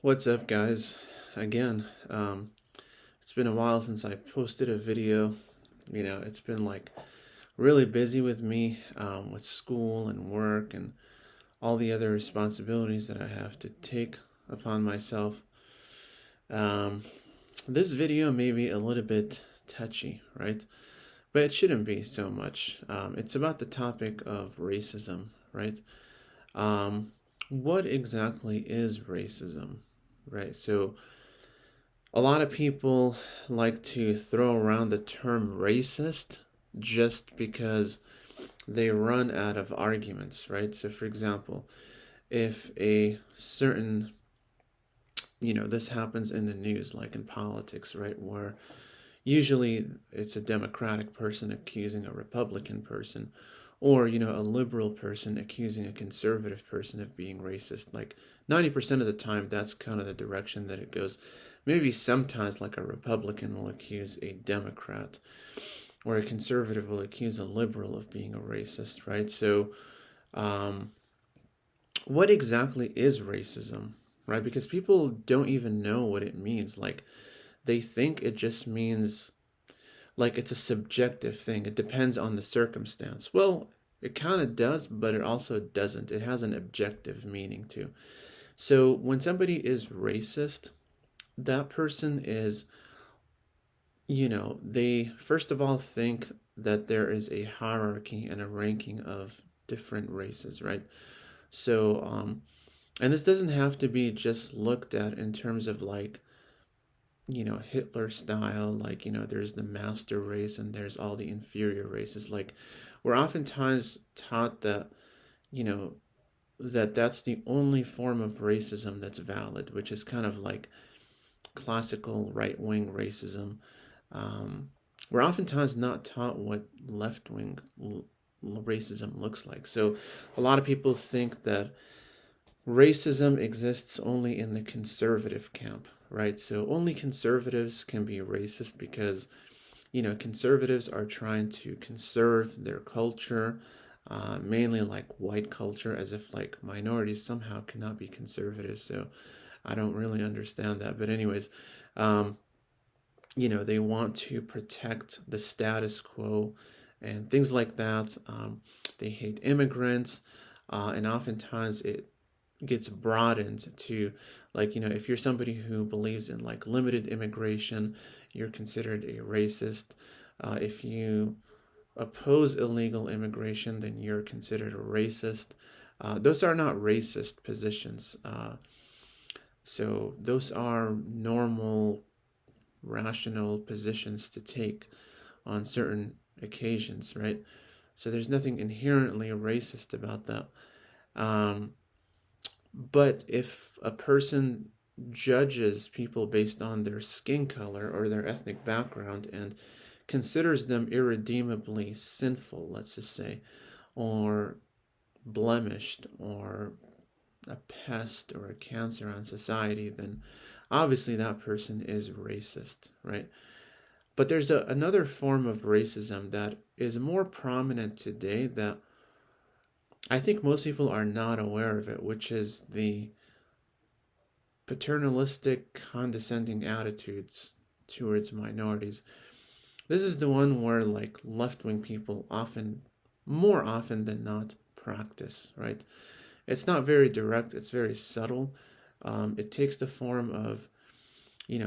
What's up, guys? Again, it's been a while since I posted a video. It's been like really busy with me, with school and work and all the other responsibilities that I have to take upon myself. Um, this video may be a little bit touchy, right? But it shouldn't be so much. It's about the topic of racism, right? Um, what exactly is racism, right? So, a lot of people like to throw around the term racist just because they run out of arguments, right? So, for example, if a certain, this happens in the news, like in politics, right, where usually it's a Democratic person accusing a Republican person, or, a liberal person accusing a conservative person of being racist. Like 90% of the time, that's kind of the direction that it goes. Maybe sometimes, like a Republican will accuse a Democrat, or a conservative will accuse a liberal of being a racist, right? So, um, what exactly is racism, right? Because people don't even know what it means. Like, they think it just means like it's a subjective thing. It depends on the circumstance. Well, it kind of does, but it also doesn't. It has an objective meaning too. So when somebody is racist, that person is, they first of all think that there is a hierarchy and a ranking of different races, right? So, and this doesn't have to be just looked at in terms of like Hitler style, like, there's the master race and there's all the inferior races. Like, we're oftentimes taught that, you know, that's the only form of racism that's valid, which is kind of like classical right wing racism. Um, we're oftentimes not taught what left wing racism looks like. So, a lot of people think that racism exists only in the conservative camp, right? So only conservatives can be racist because, conservatives are trying to conserve their culture, mainly like white culture, as if like minorities somehow cannot be conservative. So I don't really understand that. But, anyways, um, they want to protect the status quo and things like that. They hate immigrants, and oftentimes it gets broadened to like if you're somebody who believes in like limited immigration, you're considered a racist. If you oppose illegal immigration, then you're considered a racist. Those are not racist positions. So those are normal, rational positions to take on certain occasions, right? So there's nothing inherently racist about that. Um, But if a person judges people based on their skin color or their ethnic background and considers them irredeemably sinful, let's just say, or blemished, or a pest or a cancer on society, then obviously that person is racist, right? But there's another form of racism that is more prominent today that I think most people are not aware of it, which is the paternalistic, condescending attitudes towards minorities. This is the one where like left wing people often, more often than not, practice, right? It's not very direct, it's very subtle. It takes the form of,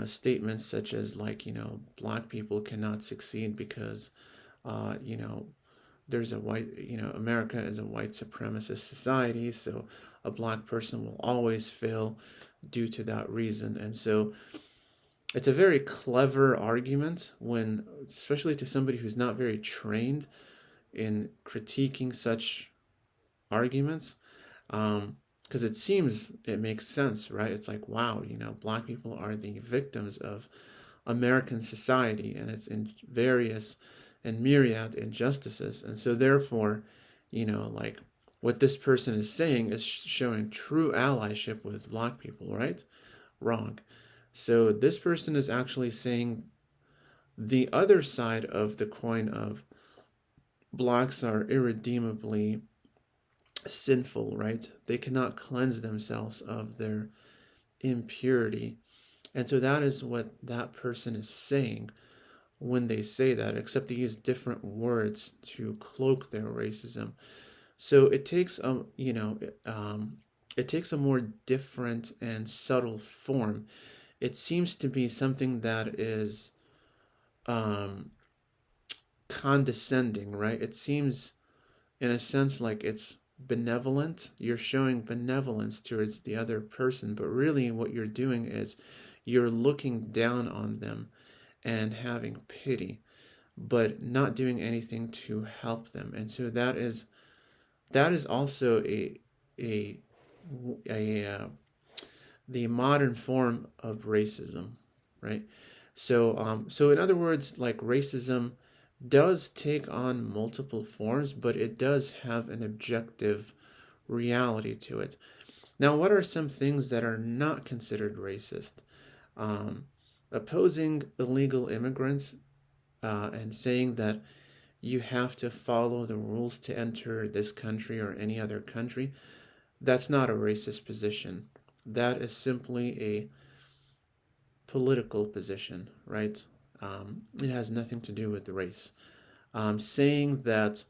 statements such as like, black people cannot succeed because, you know, there's a white, America is a white supremacist society, so a black person will always fail due to that reason. And so it's a very clever argument when, especially to somebody who's not very trained in critiquing such arguments, because it seems it makes sense, right? It's like, wow, black people are the victims of American society and its in various and myriad injustices. And so, therefore, like what this person is saying is showing true allyship with black people, right? Wrong. So, this person is actually saying the other side of the coin of blacks are irredeemably sinful, right? They cannot cleanse themselves of their impurity. And so that is what that person is saying when they say that, except they use different words to cloak their racism. So it takes it takes a more different and subtle form. It seems to be something that is um, condescending, right? It seems, in a sense, like it's benevolent. You're showing benevolence towards the other person, but really what you're doing is you're looking down on them and having pity, but not doing anything to help them. And so that is also a a the modern form of racism, right? So in other words, like racism does take on multiple forms, but it does have an objective reality to it. Now, what are some things that are not considered racist? Um, Opposing illegal immigrants and saying that you have to follow the rules to enter this country or any other country, that's not a racist position. That is simply a political position, right? It has nothing to do with race. Saying that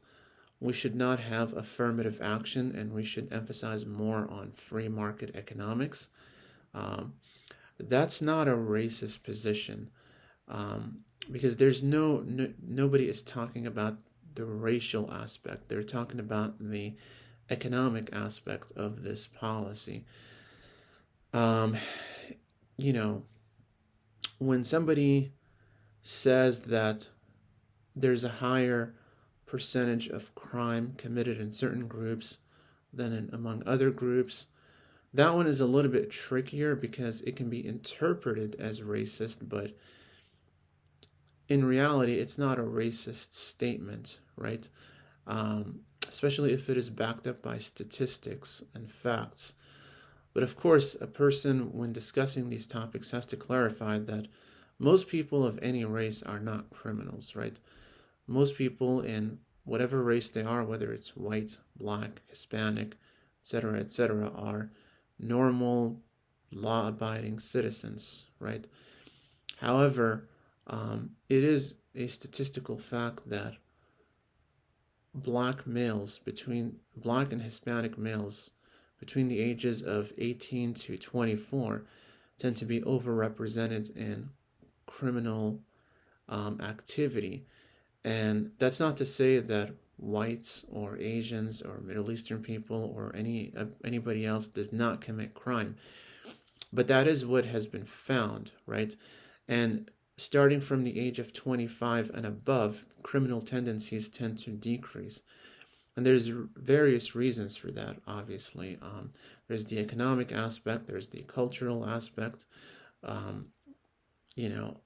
we should not have affirmative action and we should emphasize more on free market economics, um, that's not a racist position, because there's nobody is talking about the racial aspect. They're talking about the economic aspect of this policy. Um, you know, when somebody says that there's a higher percentage of crime committed in certain groups than among other groups, that one is a little bit trickier because it can be interpreted as racist, but in reality, it's not a racist statement, right? Especially if it is backed up by statistics and facts. But of course, a person, when discussing these topics, has to clarify that most people of any race are not criminals, right? Most people in whatever race they are, whether it's white, black, Hispanic, etc., are normal, law abiding citizens, right? However, it is a statistical fact that black and Hispanic males between the ages of 18 to 24 tend to be overrepresented in criminal activity. And that's not to say that whites or Asians or Middle Eastern people or anybody else does not commit crime, but that is what has been found, right? And starting from the age of 25 and above, criminal tendencies tend to decrease. And there's various reasons for that, obviously. There's the economic aspect, there's the cultural aspect. Um, you know,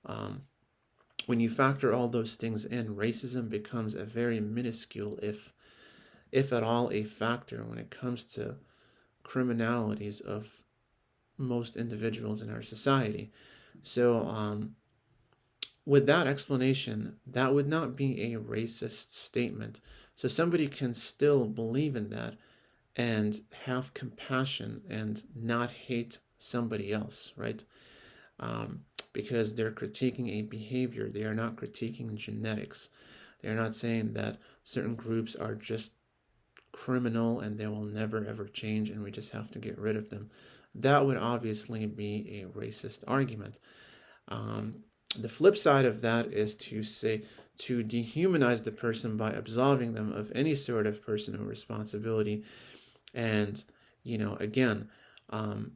when you factor all those things in, racism becomes a very minuscule, if at all, a factor when it comes to criminalities of most individuals in our society. So, with that explanation, that would not be a racist statement. So somebody can still believe in that and have compassion and not hate somebody else, right? Because they're critiquing a behavior. They are not critiquing genetics. They're not saying that certain groups are just criminal and they will never ever change and we just have to get rid of them. That would obviously be a racist argument. The flip side of that is to say to dehumanize the person by absolving them of any sort of personal responsibility, and again,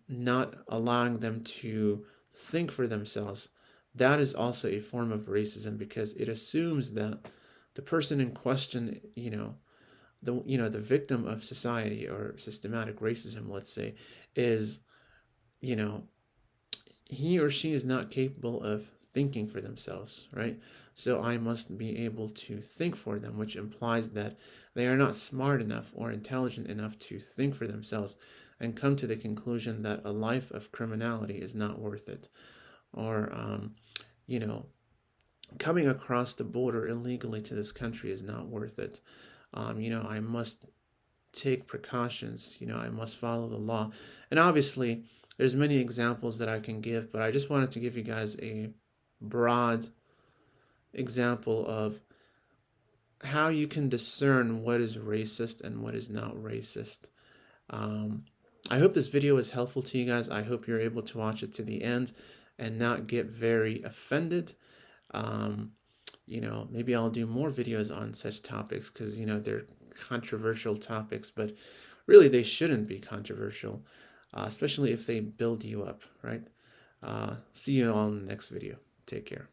not allowing them to think for themselves. That is also a form of racism because it assumes that the person in question, the victim of society or systematic racism, let's say, is, you know, he or she is not capable of thinking for themselves, right? So I must be able to think for them, which implies that they are not smart enough or intelligent enough to think for themselves and come to the conclusion that a life of criminality is not worth it. Or, you know, coming across the border illegally to this country is not worth it. I must take precautions, I must follow the law. And obviously, There's many examples that I can give, but I just wanted to give you guys a broad example of how you can discern what is racist and what is not racist. Um, I hope this video is helpful to you guys. I hope you're able to watch it to the end and not get very offended. Um, maybe I'll do more videos on such topics because, they're controversial topics, but really they shouldn't be controversial, especially if they build you up, right? See you all in the next video. Take care.